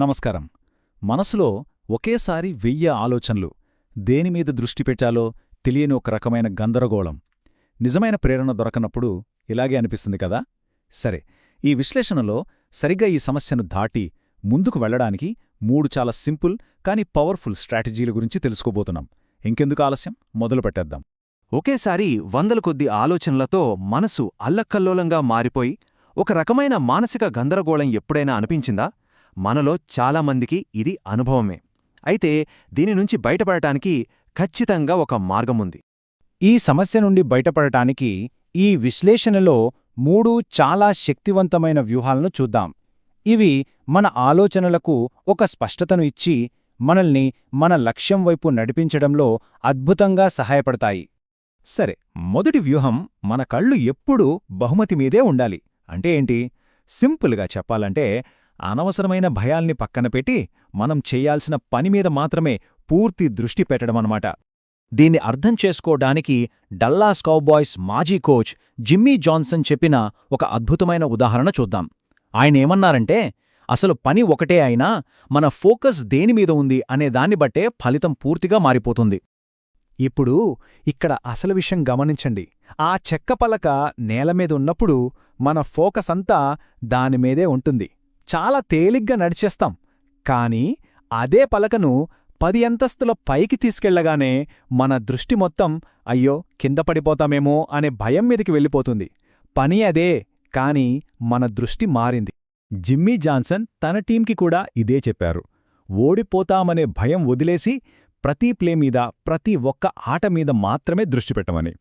నమస్కారం. మనసులో ఒకేసారి 1000 ఆలోచనలు, దేనిమీద దృష్టి పెట్టాలో తెలియని ఒక రకమైన గందరగోళం. నిజమైన ప్రేరణ దొరకనప్పుడు ఇలాగే అనిపిస్తుంది కదా. సరే, ఈ విశ్లేషణలో సరిగ్గా ఈ సమస్యను దాటి ముందుకు వెళ్లడానికి 3 చాలా సింపుల్ కానీ పవర్ఫుల్ స్ట్రాటజీల గురించి తెలుసుకోబోతున్నాం. ఇంకెందుకు ఆలస్యం, మొదలు పెట్టేద్దాం. ఒకేసారి వందల కొద్ది ఆలోచనలతో మనసు అల్లకల్లోలంగా మారిపోయి ఒక రకమైన మానసిక గందరగోళం ఎప్పుడైనా అనిపించిందా? మనలో చాలామందికి ఇది అనుభవమే. అయితే దీని నుంచి బయటపడటానికి ఖచ్చితంగా ఒక మార్గముంది. ఈ సమస్య నుండి బయటపడటానికి ఈ విశ్లేషణలో 3 చాలా శక్తివంతమైన వ్యూహాలను చూద్దాం. ఇవి మన ఆలోచనలకు ఒక స్పష్టతను ఇచ్చి మనల్ని మన లక్ష్యం వైపు నడిపించడంలో అద్భుతంగా సహాయపడతాయి. సరే, మొదటి వ్యూహం మన కళ్ళు ఎప్పుడూ బహుమతి మీదే ఉండాలి. అంటే ఏంటి? సింపుల్గా చెప్పాలంటే అనవసరమైన భయాల్ని పక్కన పెట్టి మనం చెయ్యాల్సిన పనిమీద మాత్రమే పూర్తి దృష్టి పెట్టడమన్నమాట. దీన్ని అర్థం చేసుకోవడానికి డల్లాస్ కౌబాయ్స్ మాజీ కోచ్ జిమ్మీ జాన్సన్ చెప్పిన ఒక అద్భుతమైన ఉదాహరణ చూద్దాం. ఆయనేమన్నారంటే, అసలు పని ఒకటే అయినా మన ఫోకస్ దేనిమీద ఉంది అనే దాన్ని బట్టే ఫలితం పూర్తిగా మారిపోతుంది. ఇప్పుడు ఇక్కడ అసలు విషయం గమనించండి. ఆ చెక్క పలక నేలమీద ఉన్నప్పుడు మన ఫోకస్ అంతా దానిమీదే ఉంటుంది. చాలా తేలిగ్గా నడిచేస్తాం. కానీ అదే పలకను 10 అంతస్తుల పైకి తీసుకెళ్లగానే మన దృష్టి మొత్తం అయ్యో కింద పడిపోతామేమో అనే భయం మీదికి వెళ్ళిపోతుంది. పని అదే, కాని మన దృష్టి మారింది. జిమ్మీ జాన్సన్ తన టీంకి కూడా ఇదే చెప్పారు. ఓడిపోతామనే భయం వదిలేసి ప్రతి ప్లే మీద, ప్రతి ఒక్క ఆట మీద మాత్రమే దృష్టి పెట్టమని.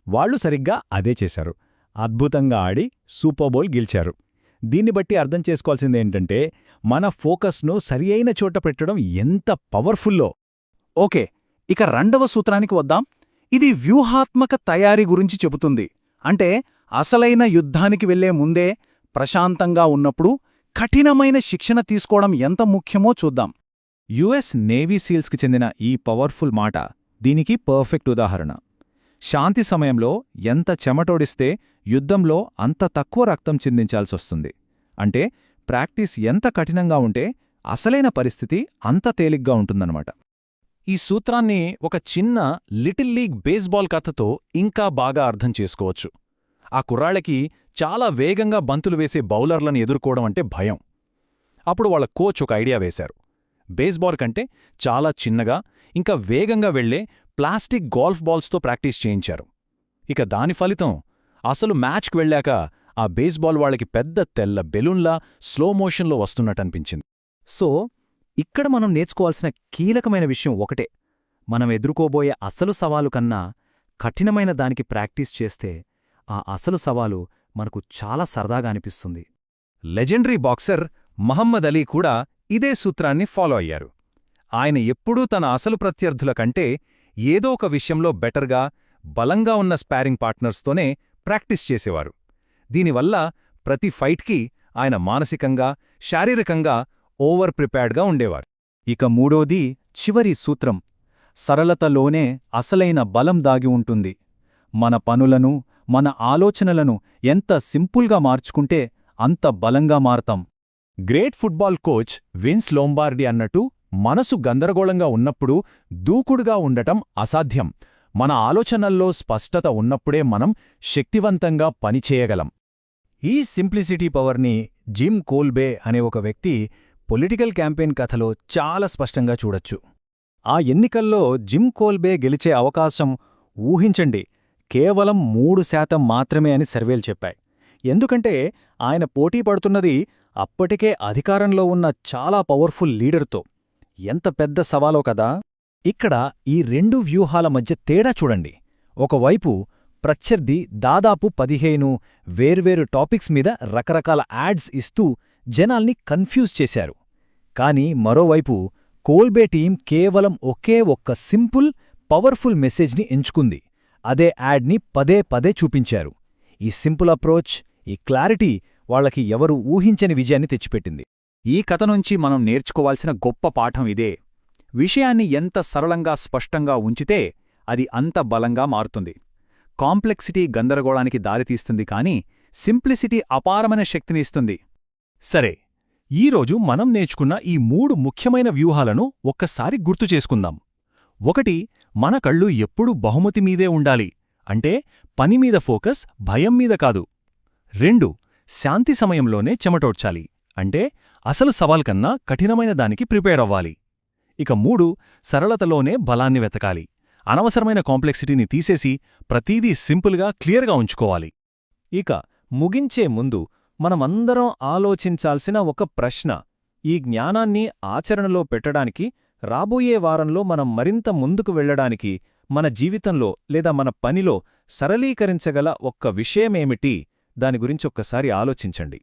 వాళ్లు సరిగ్గా అదే చేశారు. అద్భుతంగా ఆడి సూపర్ బౌల్ గెలిచారు. దీన్ని బట్టి అర్థం చేసుకోవాల్సిందేంటంటే, మన ఫోకస్ను సరియైన చోట పెట్టడం ఎంత పవర్ఫుల్లో. ఓకే, ఇక రెండవ సూత్రానికి వద్దాం. ఇది వ్యూహాత్మక తయారీ గురించి చెబుతుంది. అంటే అసలైన యుద్ధానికి వెళ్లే ముందే ప్రశాంతంగా ఉన్నప్పుడు కఠినమైన శిక్షణ తీసుకోవడం ఎంత ముఖ్యమో చూద్దాం. యుఎస్ నేవీ సీల్స్కి చెందిన ఈ పవర్ఫుల్ మాట దీనికి పర్ఫెక్ట్ ఉదాహరణ. శాంతి సమయంలో ఎంత చెమటోడిస్తే యుద్ధంలో అంత తక్కువ రక్తం చిందించాల్సొస్తుంది. అంటే ప్రాక్టీస్ ఎంత కఠినంగా ఉంటే అసలైన పరిస్థితి అంత తేలిగ్గా ఉంటుందన్నమాట. ఈ సూత్రాన్ని ఒక చిన్న లిటిల్ లీగ్ బేస్బాల్ కథతో ఇంకా బాగా అర్థం చేసుకోవచ్చు. ఆ కుర్రాళ్ళకి చాలా వేగంగా బంతులు వేసే బౌలర్లను ఎదుర్కోవడం అంటే భయం. అప్పుడు వాళ్ళ కోచ్ ఒక ఐడియా వేశారు. బేస్బాల్ కంటే చాలా చిన్నగా ఇంకా వేగంగా వెళ్లే ప్లాస్టిక్ గోల్ఫ్ బాల్స్తో ప్రాక్టీస్ చేయించారు. ఇక దాని ఫలితం, అసలు మ్యాచ్కి వెళ్ళాక ఆ బేస్బాల్ వాళ్ళకి పెద్ద తెల్ల బెలూన్లా స్లో మోషన్లో వస్తున్నట్టనిపించింది. సో ఇక్కడ మనం నేర్చుకోవాల్సిన కీలకమైన విషయం ఒకటే. మనం ఎదుర్కోబోయే అసలు సవాలు కన్నా కఠినమైన దానికి ప్రాక్టీస్ చేస్తే ఆ అసలు సవాలు మనకు చాలా సరదాగా అనిపిస్తుంది. లెజెండరీ బాక్సర్ మహమ్మద్ అలీ కూడా ఇదే సూత్రాన్ని ఫాలో అయ్యారు. ఆయన ఎప్పుడూ తన అసలు ప్రత్యర్థుల కంటే ఏదో ఒక విషయంలో బెటర్గా, బలంగా ఉన్న స్పారింగ్ పార్ట్నర్స్తోనే ప్రాక్టీస్ చేసేవారు. దీనివల్ల ప్రతి ఫైట్కి ఆయన మానసికంగా, శారీరకంగా ఓవర్ ప్రిపేర్డ్గా ఉండేవారు. ఇక మూడోది, చివరి సూత్రం. సరళతలోనే అసలైన బలం దాగి ఉంటుంది. మన పనులను, మన ఆలోచనలను ఎంత సింపుల్గా మార్చుకుంటే అంత బలంగా మారతాం. Great football coach Vince Lombardi అన్నట్టు, మనసు గందరగోళంగా ఉన్నప్పుడు దూకుడుగా ఉండటం అసాధ్యం. మన ఆలోచనల్లో స్పష్టత ఉన్నప్పుడే మనం శక్తివంతంగా పనిచేయగలం. ఈ సింప్లిసిటీ పవర్ని జిమ్ కోల్బే అనే ఒక వ్యక్తి పొలిటికల్ క్యాంపెయిన్ కథలో చాలా స్పష్టంగా చూడొచ్చు. ఆ ఎన్నికల్లో జిమ్ కోల్బే గెలిచే అవకాశం ఊహించండి కేవలం 3% మాత్రమే అని సర్వేలు చెప్పాయి. ఎందుకంటే ఆయన పోటీ పడుతున్నది అప్పటికే అధికారంలో ఉన్న చాలా పవర్ఫుల్ లీడర్తో. ఎంత పెద్ద సవాలో కదా. ఇక్కడ ఈ 2 వ్యూహాల మధ్య తేడా చూడండి. ఒకవైపు ప్రత్యర్థి దాదాపు 15 వేర్వేరు టాపిక్స్ మీద రకరకాల యాడ్స్ ఇస్తూ జనాల్ని కన్ఫ్యూజ్ చేశారు. కానీ మరోవైపు కోల్బే టీం కేవలం ఒకే ఒక్క సింపుల్, పవర్ఫుల్ మెసేజ్ని ఎంచుకుంది. అదే యాడ్ని పదే పదే చూపించారు. ఈ సింపుల్ అప్రోచ్, ఈ క్లారిటీ వాళ్లకి ఎవరూ ఊహించని విజయాన్ని తెచ్చిపెట్టింది. ఈ కథ నుంచి మనం నేర్చుకోవాల్సిన గొప్ప పాఠం ఇదే. విషయాన్ని ఎంత సరళంగా, స్పష్టంగా ఉంచితే అది అంత బలంగా మారుతుంది. కాంప్లెక్సిటీ గందరగోళానికి దారితీస్తుంది, కానీ సింప్లిసిటీ అపారమైన శక్తిని ఇస్తుంది. సరే, ఈరోజు మనం నేర్చుకున్న ఈ 3 ముఖ్యమైన వ్యూహాలను ఒక్కసారి గుర్తు చేసుకుందాం. 1. మన కళ్ళు ఎప్పుడూ బహుమతి మీదే ఉండాలి, అంటే పనిమీద ఫోకస్, భయం మీద కాదు. 2. శాంతి సమయంలోనే చెమటోడ్చాలి, అంటే అసలు సవాల్ కన్నా కఠినమైన దానికి ప్రిపేర్ అవ్వాలి. ఇక 3. సరళతలోనే బలాన్ని వెతకాలి, అనవసరమైన కాంప్లెక్సిటీని తీసేసి ప్రతీదీ సింపుల్గా క్లియర్గా ఉంచుకోవాలి. ఇక ముగించే ముందు మనమందరం ఆలోచించాల్సిన ఒక ప్రశ్న: ఈ జ్ఞానాన్ని ఆచరణలో పెట్టడానికి, రాబోయే వారంలో మనం మరింత ముందుకు వెళ్లడానికి మన జీవితంలో లేదా మన పనిలో సరళీకరించగల ఒక్క విషయమేమిటి? దాని గురించొక్కసారి ఆలోచించండి.